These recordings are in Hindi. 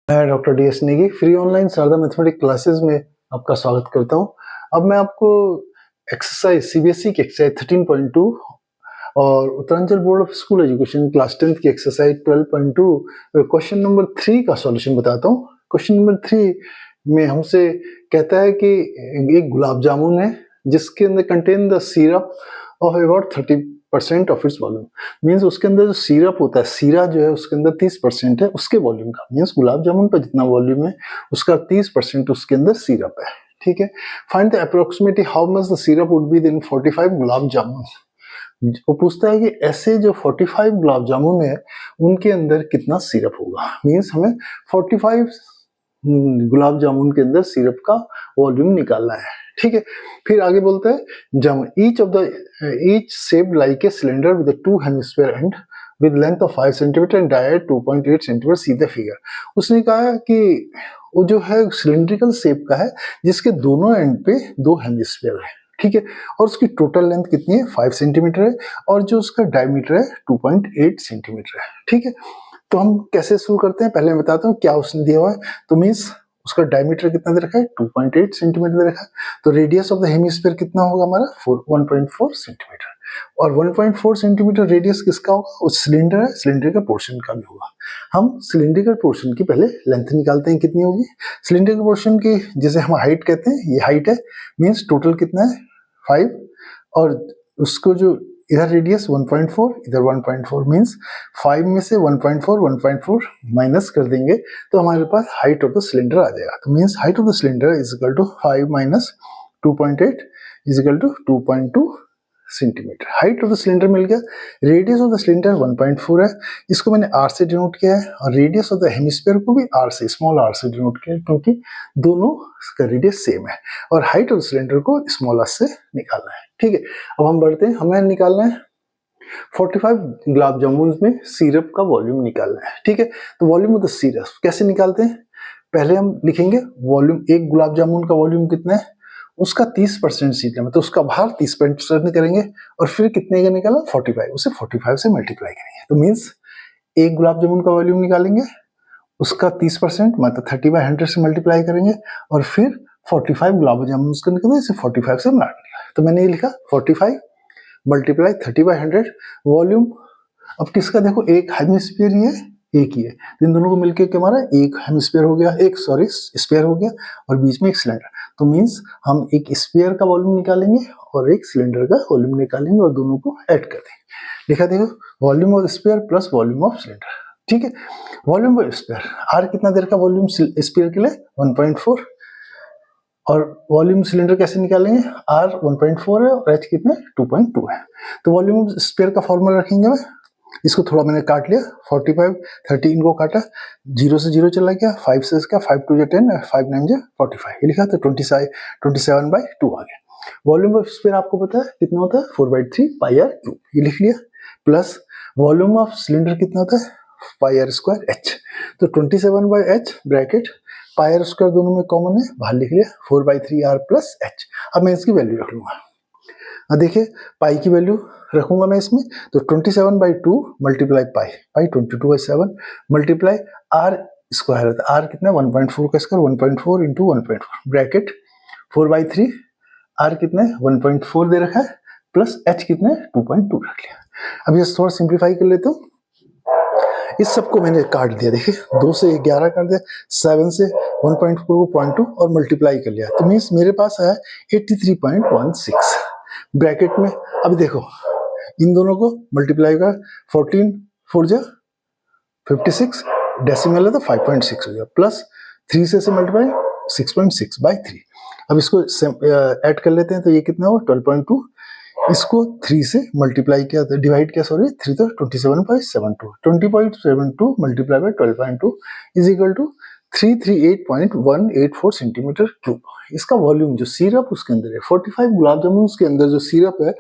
मैं doctor D S Negi free online Sharda mathematics classes में आपका स्वागत करता हूं। अब मैं आपको एक्सरसाइज सीबीएसई की एक्सरसाइज 13.2 और Uttaranchal board of school education class 10th की एक्सरसाइज 12.2 क्वेश्चन नंबर 3 का सॉल्यूशन बताता हूं। क्वेश्चन नंबर 3 में हमसे कहता है कि एक गुलाब जामुन है जिसके अंदर contain the syrup of about 30% of its volume. Means उसके अंदर जो सिरप होता है, सीरा जो है उसके अंदर 30% है उसके वॉल्यूम का। मीन्स गुलाब जामुन का जितना वॉल्यूम है उसका 30% उसके अंदर सिरप है। ठीक है, find the approximately how much the syrup would be in 45 gulab jamun. वो पूछता है कि ऐसे जो 45 गुलाब जामुन है उनके अंदर कितना सिरप होगा। मीन्स हमें 45 गुलाब जामुन के अंदर सिरप का वॉल्यूम निकालना है। ठीक है, फिर आगे बोलता है jamun each shaped like a cylinder with 2 hemisphere and with length of 5 centimetre and diameter 2.8 centimetre. See the figure. उसने कहा कि वो जो है सिलेंड्रिकल शेप का है जिसके दोनों एंड पे 2 हेमिस्फीयर है। ठीक है, और उसकी टोटल लेंथ कितनी है 5 सेंटीमीटर है और जो उसका डायमीटर है 2.8 सेंटीमीटर है। ठीक है, तो हम कैसे शुरू करते हैं, पहले मैं बताता हूँ क्या उसने दिया हुआ है। तो मीन्स उसका डायमीटर कितना दे रखा है 2.8 सेंटीमीटर दे रखा है। तो रेडियस ऑफ द हेमिस्फीयर कितना होगा हमारा 1.4 सेंटीमीटर। और 1.4 सेंटीमीटर रेडियस किसका होगा, उस सिलेंडर है, सिलेंडर का पोर्शन का भी होगा। हम सिलेंड्रिकल पोर्शन की पहले लेंथ निकालते हैं कितनी होगी। सिलेंड्रिकल पोर्शन की जैसे हम हाइट कहते हैं, ये हाइट है, मीन्स टोटल कितना है 5 और उसको जो इधर रेडियस 1.4 इधर 1.4 मीन्स 5 में से 1.4 माइनस कर देंगे तो हमारे पास हाइट ऑफ द सिलेंडर आ जाएगा। तो means height of the cylinder is equal to 5 minus 2.8 is equal to 2.2 centimetre. Height of the cylinder मिल गया। रेडियस ऑफ द सिलेंडर 1.4 है, इसको मैंने आर से डिनोट किया है और रेडियस ऑफ द हेमिस्फीयर को भी आर से, स्मॉल आर से डिनोट किया है क्योंकि दोनों का रेडियस सेम है। और हाइट ऑफ द सिलेंडर को स्मॉल आर से निकालना है। ठीक है, अब हम बढ़ते हैं, हमें निकालना है 45 गुलाब जामुन में सिरप का वॉल्यूम निकालना है। ठीक है, तो वॉल्यूम ऑफ द सिरप कैसे निकालते हैं, पहले हम लिखेंगे वॉल्यूम, एक गुलाब जामुन का वॉल्यूम कितना है, उसका 30% सीखना है तो उसका भार 30% करेंगे और फिर कितने का निकाला 45, उसे 45 से मल्टीप्लाई करेंगे। तो मीन्स एक गुलाब जामुन का वॉल्यूम निकालेंगे, उसका 30% मतलब 30/100 से मल्टीप्लाई करेंगे और फिर 45 गुलाब जामुन उसका निकालेंगे, इसे 45 से मार दिया। तो मैंने ये लिखा 45 मल्टीप्लाई 30/100 वॉल्यूम। अब किसका देखो, एक हेमिस्फीयर ही है, एक ही है, इन दोनों को मिलके क्या हमारा एक हेमिस्फीयर हो गया, एक सॉरी स्फीयर हो गया और बीच में एक सिलेंडर। तो मीन्स हम एक स्फीयर का वॉल्यूम निकालेंगे और एक सिलेंडर का वॉल्यूम निकालेंगे और दोनों को ऐड कर देंगे। लिखा देखो volume of sphere plus volume of cylinder. ठीक है, वॉल्यूम ऑफ स्फीयर आर कितना देर का वॉल्यूम स्फीयर के लिए 1.4 और वॉल्यूम सिलेंडर कैसे निकालेंगे, आर 1.4 है और एच कितना 2.2 है। तो वॉल्यूम ऑफ स्फीयर का फॉर्मूला रखेंगे, मैं इसको थोड़ा मैंने काट लिया, 45 30 इनको काटा, 0 से 0 चला गया, 5 से इसका 5 2 10 5 9 45 ये लिखा, तो 27/2 आ गया। वॉल्यूम ऑफ स्फीयर आपको पता है कितना होता है 4/3 पाई आर क्यूब, ये लिख लिया, प्लस वॉल्यूम ऑफ सिलेंडर कितना होता है पाई आर स्क्वायर एच। तो 27/h bracket pi are square दोनों में कॉमन है, बाहर लिख लिया 4/3 आर प्लस एच। अब मैं इसकी वैल्यू रख लूंगा, अब देखिए पाई की वैल्यू रखूंगा मैं इसमें, तो 27/2 multiply pi 22/7 multiply r square है, आर कितना 1.4 का स्क्वायर 1.4 इंटू 1.4 ब्रैकेट 4/3 आर कितना है 1.4 दे रखा है प्लस एच कितना है 2.2 रख लिया। अब ये थोड़ा सिंप्लीफाई कर लेता हूँ, इस सबको मैंने काट दिया, देखिए 2 से 11 काट दिया, 7 से 1.4 को 0.2 और मल्टीप्लाई कर लिया, तो मीन्स मेरे पास है 83.16 ब्रैकेट में। अब देखो इन दोनों को मल्टीप्लाई कर 14 4 जा 56 डेसिमल है तो 5.6 हो गया, प्लस 3 से मल्टीप्लाई 6.6/3। अब इसको ऐड कर लेते हैं, तो ये कितना हुआ 12.2, इसको 3 से मल्टीप्लाई किया था, डिवाइड किया सॉरी 3 तो 27.72 20.72 multiply by 12.2 is equal to 338.184 centimetre cube. इसका वॉल्यूम जो सिरप उसके अंदर है 45 गुलाब जामुन के अंदर जो सिरप है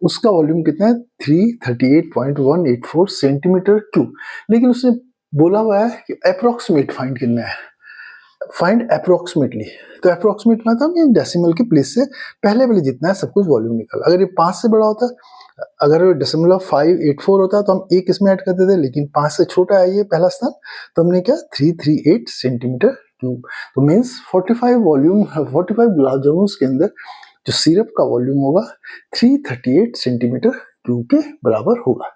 उसका वॉल्यूम कितना है 338.184 सेंटीमीटर क्यूब। लेकिन उसने बोला हुआ है कि अप्रोक्सीमेट फाइंड करना है, फाइंड अप्रोक्सीमेटली। तो अप्रोक्सीमेट मतलब ये डेसिमल के प्लेस से पहले जितना है सब कुछ वॉल्यूम निकाल। अगर ये 5 से बड़ा होता अगर 0.584 होता तो हम एक इसमें ऐड करते थे, लेकिन 5 से छोटा है ये पहला स्थान, तो हमने क्या 338 सेंटीमीटर क्यूब। तो मीन्स 45 गुलाब जामुन के अंदर जो सिरप का वॉल्यूम होगा 338 सेंटीमीटर क्यूब के बराबर होगा।